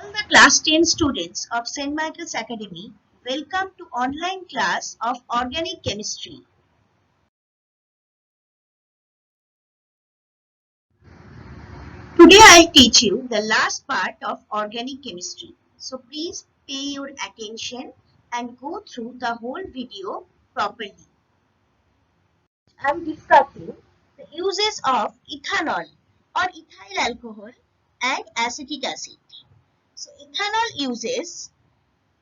All the class 10 students of St. Michael's Academy, welcome to online class of organic chemistry. Today I'll teach you the last part of organic chemistry. So please pay your attention and go through the whole video properly. I'm discussing the uses of ethanol or ethyl alcohol and acetic acid. So ethanol uses.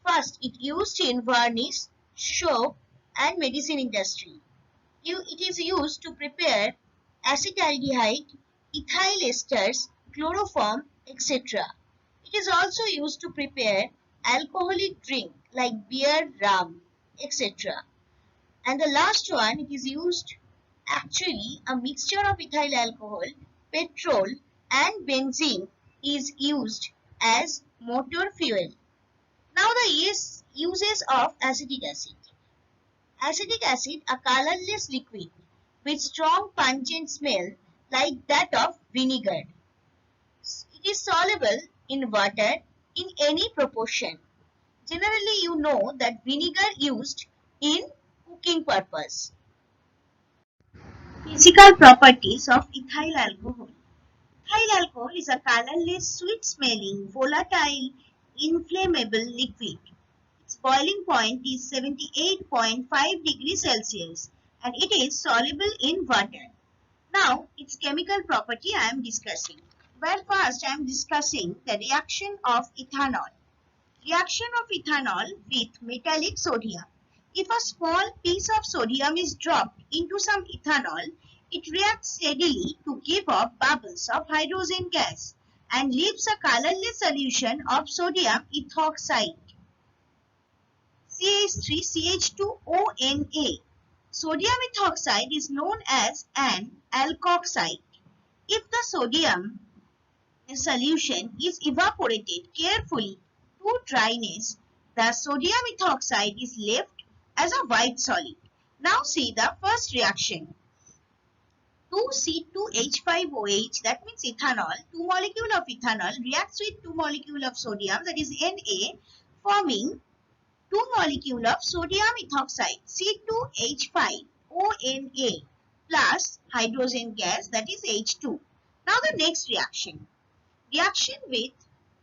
First, it used in varnish, soap and medicine industry. It is used to prepare acetaldehyde, ethyl esters, chloroform, etc. It is also used to prepare alcoholic drink like beer, rum, etc. And the last one, it is used actually a mixture of ethyl alcohol, petrol and benzene is used as motor fuel. Now the uses of acetic acid. Acetic acid, a colorless liquid with strong pungent smell like that of vinegar. It is soluble in water in any proportion. Generally, you know that vinegar used in cooking purpose. Physical properties of ethyl alcohol. Ethyl alcohol is a colorless, sweet-smelling, volatile, inflammable liquid. Its boiling point is 78.5 degrees Celsius and it is soluble in water. Now, its chemical property I am discussing. Well, first I am discussing the reaction of ethanol. Reaction of ethanol with metallic sodium. If a small piece of sodium is dropped into some ethanol, it reacts steadily to give off bubbles of hydrogen gas and leaves a colorless solution of sodium ethoxide. CH3CH2ONA. Sodium ethoxide is known as an alkoxide. If the sodium solution is evaporated carefully to dryness, the sodium ethoxide is left as a white solid. Now see the first reaction. 2C2H5OH, that means ethanol, 2 molecule of ethanol reacts with 2 molecule of sodium, that is Na, forming 2 molecule of sodium ethoxide C2H5ONA plus hydrogen gas, that is H2. Now the next reaction. Reaction with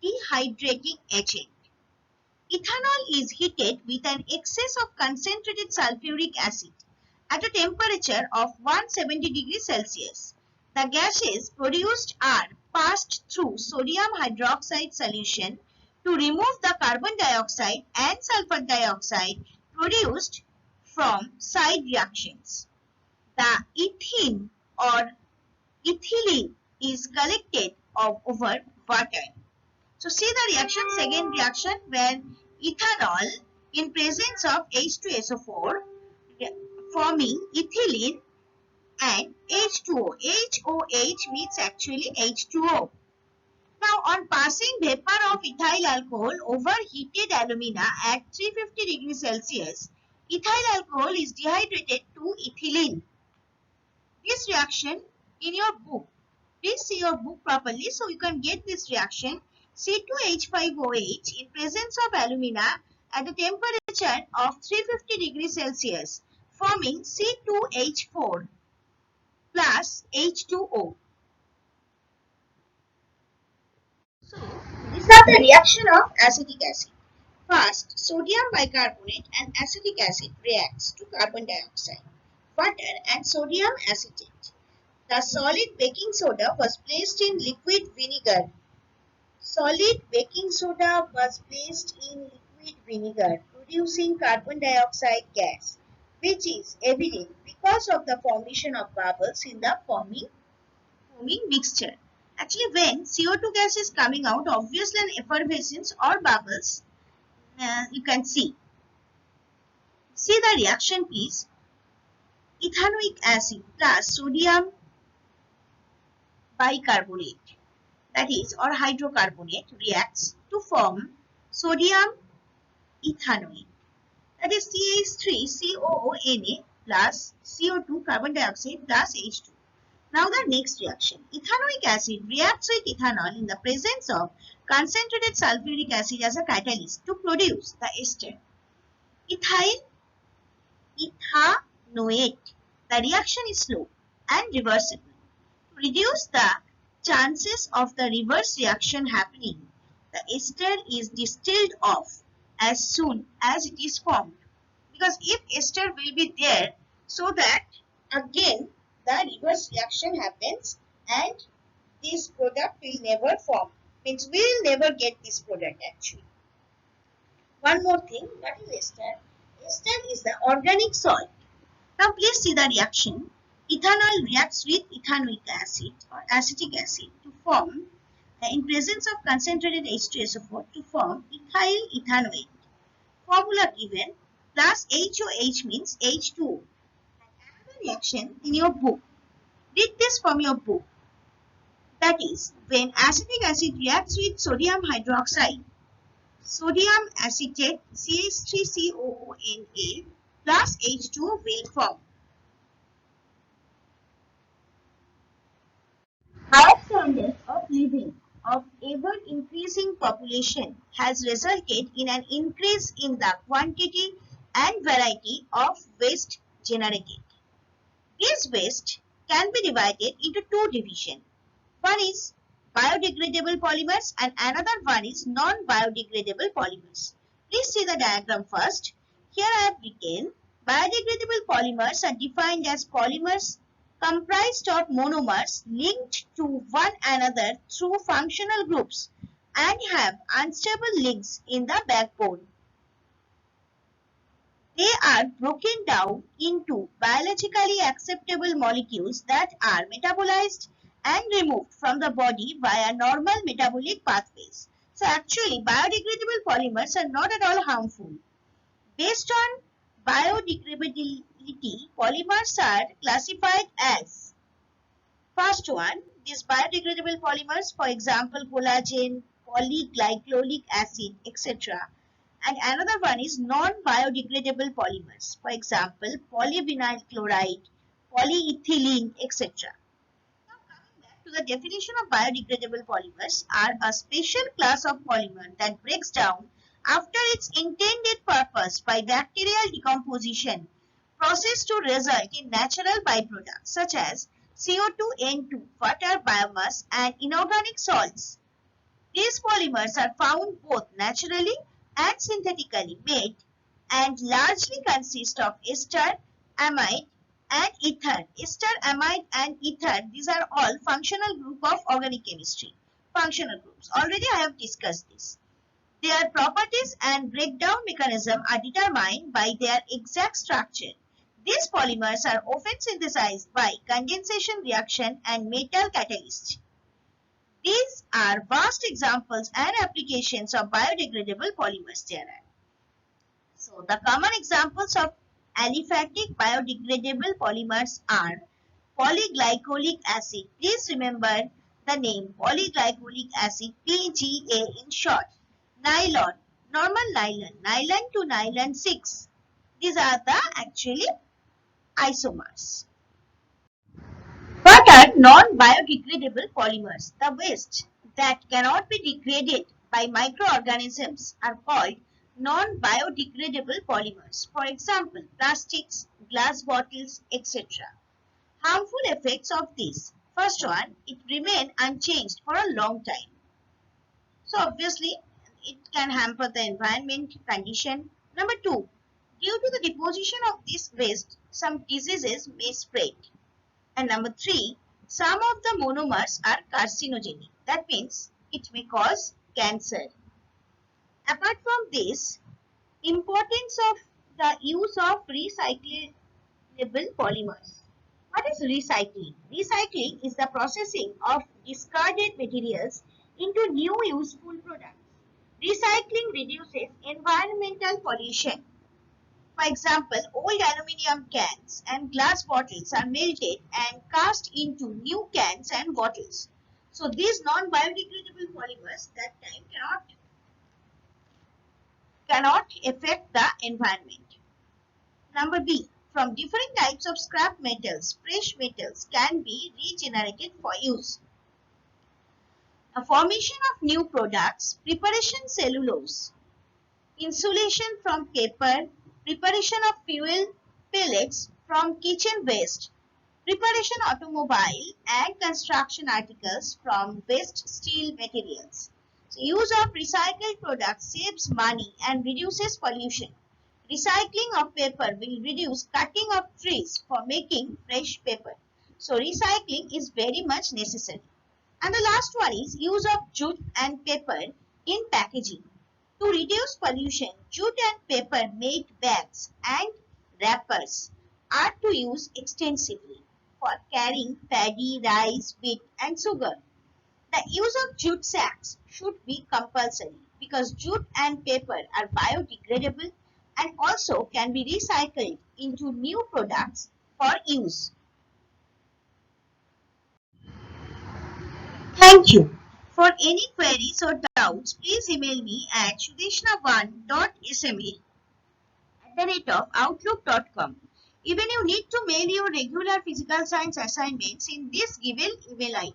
dehydrating agent. Ethanol is heated with an excess of concentrated sulfuric acid at a temperature of 170 degrees Celsius. The gases produced are passed through sodium hydroxide solution to remove the carbon dioxide and sulfur dioxide produced from side reactions. The ethene or ethylene is collected over water. So see the reaction, second reaction, when ethanol in presence of H2SO4 forming ethylene and H2O. HOH means actually H2O. Now on passing vapor of ethyl alcohol over heated alumina at 350 degrees Celsius, ethyl alcohol is dehydrated to ethylene. This reaction in your book, please see your book properly so you can get this reaction. C2H5OH in presence of alumina at a temperature of 350 degrees Celsius forming C2H4 plus H2O. So, these are the reaction of acetic acid. First, sodium bicarbonate and acetic acid reacts to carbon dioxide, water and sodium acetate. The solid baking soda was placed in liquid vinegar. Solid baking soda was placed in liquid vinegar, producing carbon dioxide gas, which is evident because of the formation of bubbles in the forming mixture. Actually, when CO2 gas is coming out, obviously an effervescence or bubbles, you can see. See the reaction please. Ethanoic acid plus sodium bicarbonate, that is, or hydrocarbonate, reacts to form sodium ethanoate, that is CH3COONA plus CO2 carbon dioxide plus H2. Now the next reaction. Ethanoic acid reacts with ethanol in the presence of concentrated sulfuric acid as a catalyst to produce the ester ethyl ethanoate. The reaction is slow and reversible. To reduce the chances of the reverse reaction happening, the ester is distilled off as soon as it is formed. Because if ester will be there, so that again the reverse reaction happens and this product will never form. Means we will never get this product actually. One more thing, what is ester? Ester is the organic salt. Now please see the reaction. Ethanol reacts with ethanoic acid or acetic acid to form, in presence of concentrated H2SO4, to form ethyl ethanoate. Formula given, plus HOH means H2O. And another reaction in your book. Read this from your book. That is, when acetic acid reacts with sodium hydroxide, sodium acetate CH3COONA plus H2O will form. High standards of living of ever-increasing population has resulted in an increase in the quantity and variety of waste generated. These waste can be divided into two divisions. One is biodegradable polymers and another one is non-biodegradable polymers. Please see the diagram first. Here I have written biodegradable polymers are defined as polymers comprised of monomers linked to one another through functional groups and have unstable links in the backbone. They are broken down into biologically acceptable molecules that are metabolized and removed from the body via normal metabolic pathways. So actually biodegradable polymers are not at all harmful. Based on biodegradability, polymers are classified as: first one, these biodegradable polymers, for example, collagen, polyglycolic acid, etc. And another one is non-biodegradable polymers, for example, polyvinyl chloride, polyethylene, etc. Now coming back to the definition of biodegradable polymers, are a special class of polymer that breaks down after its intended purpose by bacterial decomposition process to result in natural byproducts such as CO2, N2, water, biomass, and inorganic salts. These polymers are found both naturally and synthetically made and largely consist of ester, amide, and ether. Ester, amide, and ether, these are all functional group of organic chemistry. Functional groups. Already I have discussed this. Their properties and breakdown mechanism are determined by their exact structure. These polymers are often synthesized by condensation reaction and metal catalysts. These are vast examples and applications of biodegradable polymers there are. So the common examples of aliphatic biodegradable polymers are polyglycolic acid. Please remember the name polyglycolic acid, PGA in short. Nylon, normal nylon, nylon to nylon 6. These are the actually isomers. What are non-biodegradable polymers? The waste that cannot be degraded by microorganisms are called non-biodegradable polymers. For example, plastics, glass bottles, etc. Harmful effects of these. First one, it remain unchanged for a long time. So obviously, it can hamper the environment condition. Number two, due to the deposition of this waste, some diseases may spread. And number three, some of the monomers are carcinogenic. That means it may cause cancer. Apart from this, importance of the use of recyclable polymers. What is recycling? Recycling is the processing of discarded materials into new useful products. Recycling reduces environmental pollution. For example, old aluminium cans and glass bottles are melted and cast into new cans and bottles. So these non-biodegradable polymers that time cannot affect the environment. Number B, from different types of scrap metals, fresh metals can be regenerated for use. A formation of new products, preparation cellulose, insulation from paper, preparation of fuel pellets from kitchen waste, preparation automobile and construction articles from waste steel materials. So use of recycled products saves money and reduces pollution. Recycling of paper will reduce cutting of trees for making fresh paper. So recycling is very much necessary. And the last one is use of jute and paper in packaging. To reduce pollution, jute and paper made bags and wrappers are to use extensively for carrying paddy, rice, wheat and sugar. The use of jute sacks should be compulsory because jute and paper are biodegradable and also can be recycled into new products for use. Thank you. For any queries or doubts, please email me at sudeshna1.sme@outlook.com. Even you need to mail your regular physical science assignments in this given email ID.